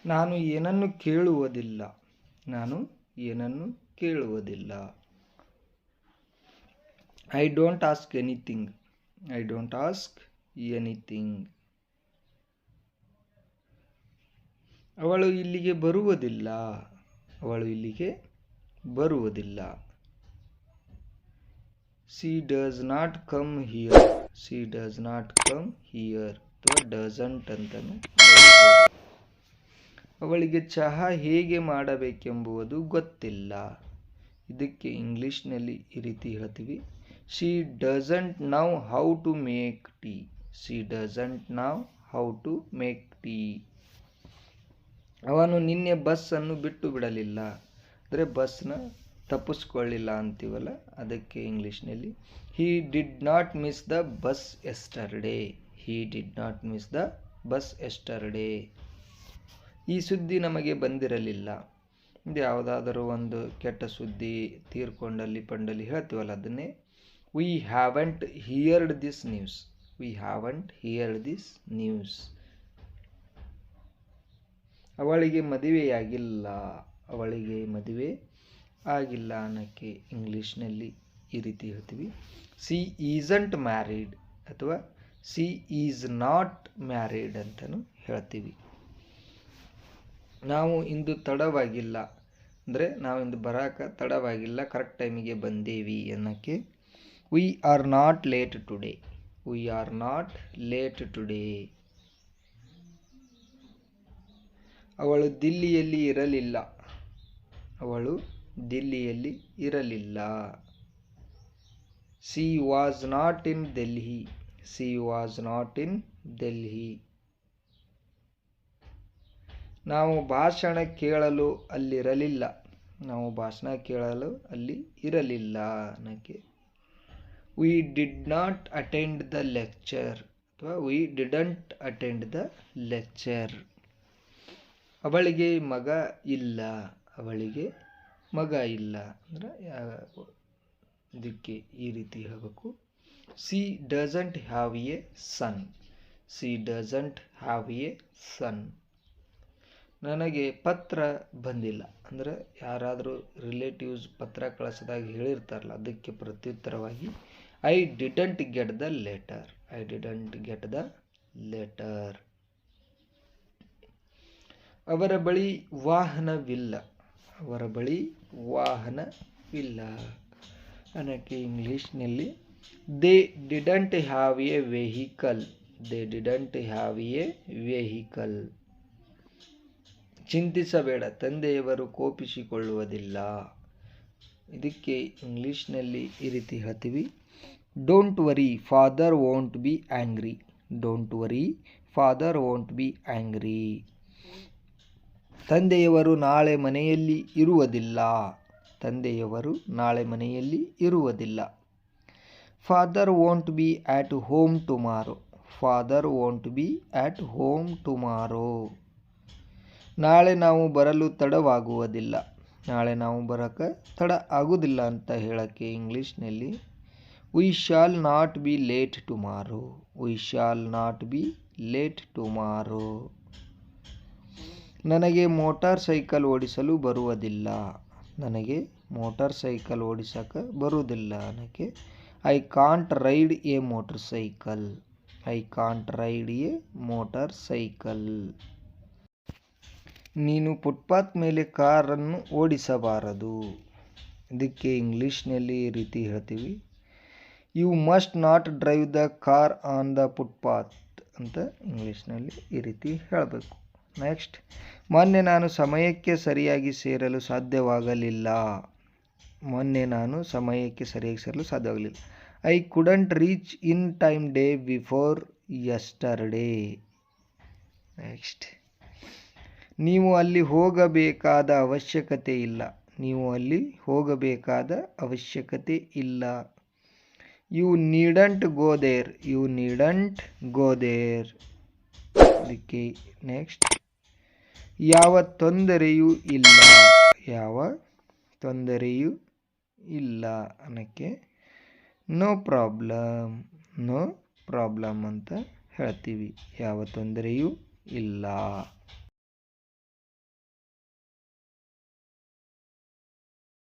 ನಾನು ಏನನ್ನು ಕೇಳುವುದಿಲ್ಲ. ನಾನು ಏನನ್ನು ಕೇಳುವುದಿಲ್ಲ. I don't ask anything. I don't ask anything. ಅವಳು ಇಲ್ಲಿಗೆ ಬರುವುದಿಲ್ಲ. ಅವಳು ಇಲ್ಲಿಗೆ ಬರುವುದಿಲ್ಲ. She does not come here. She does not come here. ಅಥವಾ ಡಸಂಟ್ ಅಂತಲೂ ಬರೆಯಬಹುದು. ಅವಳಿಗೆ ಚಹಾ ಹೇಗೆ ಮಾಡಬೇಕೆಂಬುದು ಗೊತ್ತಿಲ್ಲ. ಇದಕ್ಕೆ ಇಂಗ್ಲಿಷ್ನಲ್ಲಿ ಈ ರೀತಿ ಹೇಳ್ತೀವಿ, she doesn't know how to make tea. She doesn't know how to make tea. ಅವನು ನಿನ್ನೆ ಬಸ್ಸನ್ನು ಬಿಟ್ಟು ಬಿಡಲಿಲ್ಲ. ಅಂದರೆ ಬಸ್ನ ತಪ್ಪಿಸ್ಕೊಳ್ಳಿಲ್ಲ ಅಂತೀವಲ್ಲ, ಅದಕ್ಕೆ ಇಂಗ್ಲೀಷ್ನಲ್ಲಿ he did not miss the bus yesterday. He did not miss the bus yesterday. ಈ ಸುದ್ದಿ ನಮಗೆ ಬಂದಿರಲಿಲ್ಲ. ಇದು ಯಾವುದಾದರೂ ಒಂದು ಕೆಟ್ಟ ಸುದ್ದಿ ತೀರ್ಕೊಂಡಲ್ಲಿ ಪಂಡಲ್ಲಿ ಹೇಳ್ತೀವಲ್ಲ, ಅದನ್ನೇ we haven't heard this news. We haven't heard this news. ಅವಳಿಗೆ ಮದುವೆಯಾಗಿಲ್ಲ. ಅವಳಿಗೆ ಮದುವೆ ಆಗಿಲ್ಲ ಅನ್ನೋಕ್ಕೆ ಇಂಗ್ಲೀಷ್ನಲ್ಲಿ ಈ ರೀತಿ ಹೇಳ್ತೀವಿ, ಸಿ ಈಸಂಟ್ ಮ್ಯಾರಿಡ್ ಅಥವಾ ಸಿ ಈಸ್ ನಾಟ್ ಮ್ಯಾರಿಡ್ ಅಂತಲೂ ಹೇಳ್ತೀವಿ. ನಾವು ಇಂದು ತಡವಾಗಿಲ್ಲ ಅಂದರೆ ನಾವು ಇಂದು ಬರಾಕ ತಡವಾಗಿಲ್ಲ, ಕರೆಕ್ಟ್ ಟೈಮಿಗೆ ಬಂದೇವಿ ಅನ್ನೋಕ್ಕೆ we are not late today. We are not late today. ಅವಳು ದಿಲ್ಲಿಯಲ್ಲಿ ಇರಲಿಲ್ಲ. ಅವಳು ದಿಲ್ಲಿಯಲ್ಲಿ ಇರಲಿಲ್ಲ. She was not in Delhi. She was not in Delhi. ನಾವು ಭಾಷಣ ಕೇಳಲು ಅಲ್ಲಿರಲಿಲ್ಲ. ನಾವು ಭಾಷಣ ಕೇಳಲು ಅಲ್ಲಿ ಇರಲಿಲ್ಲ ಅನ್ನೋಕ್ಕೆ we did not attend the lecture ಅಥವಾ we didn't attend the lecture. ಅವಳಿಗೆ ಮಗ ಇಲ್ಲ. ಅವಳಿಗೆ ಮಗ ಇಲ್ಲ ಅಂದರೆ ಇದಕ್ಕೆ ಈ ರೀತಿ ಹೇಳಬೇಕು, she doesn't have a son. She doesn't have a son. ನನಗೆ ಪತ್ರ ಬಂದಿಲ್ಲ ಅಂದರೆ ಯಾರಾದರೂ ರಿಲೇಟಿವ್ಸ್ ಪತ್ರ ಕಳಿಸಿದಾಗ ಹೇಳಿರ್ತಾರಲ್ಲ, ಅದಕ್ಕೆ ಪ್ರತ್ಯುತ್ತರವಾಗಿ I didn't get the letter. I didn't get the letter. ಅವರ ಬಳಿ ವಾಹನವಿಲ್ಲ. ಅವರ ಬಳಿ ವಾಹನವಿಲ್ಲ ಅನ್ನೋಕ್ಕೆ ಇಂಗ್ಲೀಷ್ನಲ್ಲಿ they didn't have a vehicle. They didn't have a vehicle. ಚಿಂತಿಸಬೇಡ, ತಂದೆಯವರು ಕೋಪಿಸಿಕೊಳ್ಳುವುದಿಲ್ಲ. ಇದಕ್ಕೆ ಇಂಗ್ಲೀಷ್ನಲ್ಲಿ ಈ ರೀತಿ ಹೇಳ್ತೀವಿ, don't worry, father won't be angry. Don't worry, father won't be angry. ತಂದೆಯವರು ನಾಳೆ ಮನೆಯಲ್ಲಿ ಇರುವುದಿಲ್ಲ. ತಂದೆಯವರು ನಾಳೆ ಮನೆಯಲ್ಲಿ ಇರುವುದಿಲ್ಲ. Father won't be at home tomorrow. Father won't be at home tomorrow. ನಾಳೆ ನಾವು ಬರಲು ತಡವಾಗುವುದಿಲ್ಲ. ನಾಳೆ ನಾವು ಬರೋಕ್ಕೆ ತಡ ಆಗುವುದಿಲ್ಲ ಅಂತ ಹೇಳೋಕ್ಕೆ ಇಂಗ್ಲೀಷ್ನಲ್ಲಿ we shall not be late tomorrow. We shall not be late tomorrow. ನನಗೆ ಮೋಟಾರ್ ಸೈಕಲ್ ಓಡಿಸಲು ಬರುವುದಿಲ್ಲ. ನನಗೆ ಮೋಟಾರ್ ಸೈಕಲ್ ಓಡಿಸೋಕೆ ಬರುವುದಿಲ್ಲ ಅನ್ನೋಕ್ಕೆ I can't ride a motorcycle. I can't ride a motorcycle. ನೀನು ಫುಟ್ಪಾತ್ ಮೇಲೆ ಕಾರನ್ನು ಓಡಿಸಬಾರದು. ಇದಕ್ಕೆ ಇಂಗ್ಲೀಷ್ನಲ್ಲಿ ಈ ರೀತಿ ಹೇಳ್ತೀವಿ, you must not drive the car on the footpath ಅಂತ ಇಂಗ್ಲೀಷ್ನಲ್ಲಿ ಈ ರೀತಿ ಹೇಳಬೇಕು. ನೆಕ್ಸ್ಟ್, ಮೊನ್ನೆ ನಾನು ಸಮಯಕ್ಕೆ ಸರಿಯಾಗಿ ಸೇರಲು ಸಾಧ್ಯವಾಗಲಿಲ್ಲ. ಮೊನ್ನೆ ನಾನು ಸಮಯಕ್ಕೆ ಸರಿಯಾಗಿ ಸೇರಲು ಸಾಧ್ಯವಾಗಲಿಲ್ಲ. I couldn't reach in time day before yesterday. Next, ನೀವು ಅಲ್ಲಿ ಹೋಗಬೇಕಾದ ಅವಶ್ಯಕತೆ ಇಲ್ಲ. ನೀವು ಅಲ್ಲಿ ಹೋಗಬೇಕಾದ ಅವಶ್ಯಕತೆ ಇಲ್ಲ. You needn't go there. You needn't go there. ಅದಕ್ಕೆ ನೆಕ್ಸ್ಟ್, ಯಾವ ತೊಂದರೆಯೂ ಇಲ್ಲ. ಯಾವ ತೊಂದರೆಯೂ ಇಲ್ಲ ಅನ್ನೋಕ್ಕೆ ನೋ ಪ್ರಾಬ್ಲಮ್. ನೋ ಪ್ರಾಬ್ಲಮ್ ಅಂತ ಹೇಳ್ತೀವಿ. ಯಾವ ತೊಂದರೆಯೂ ಇಲ್ಲ.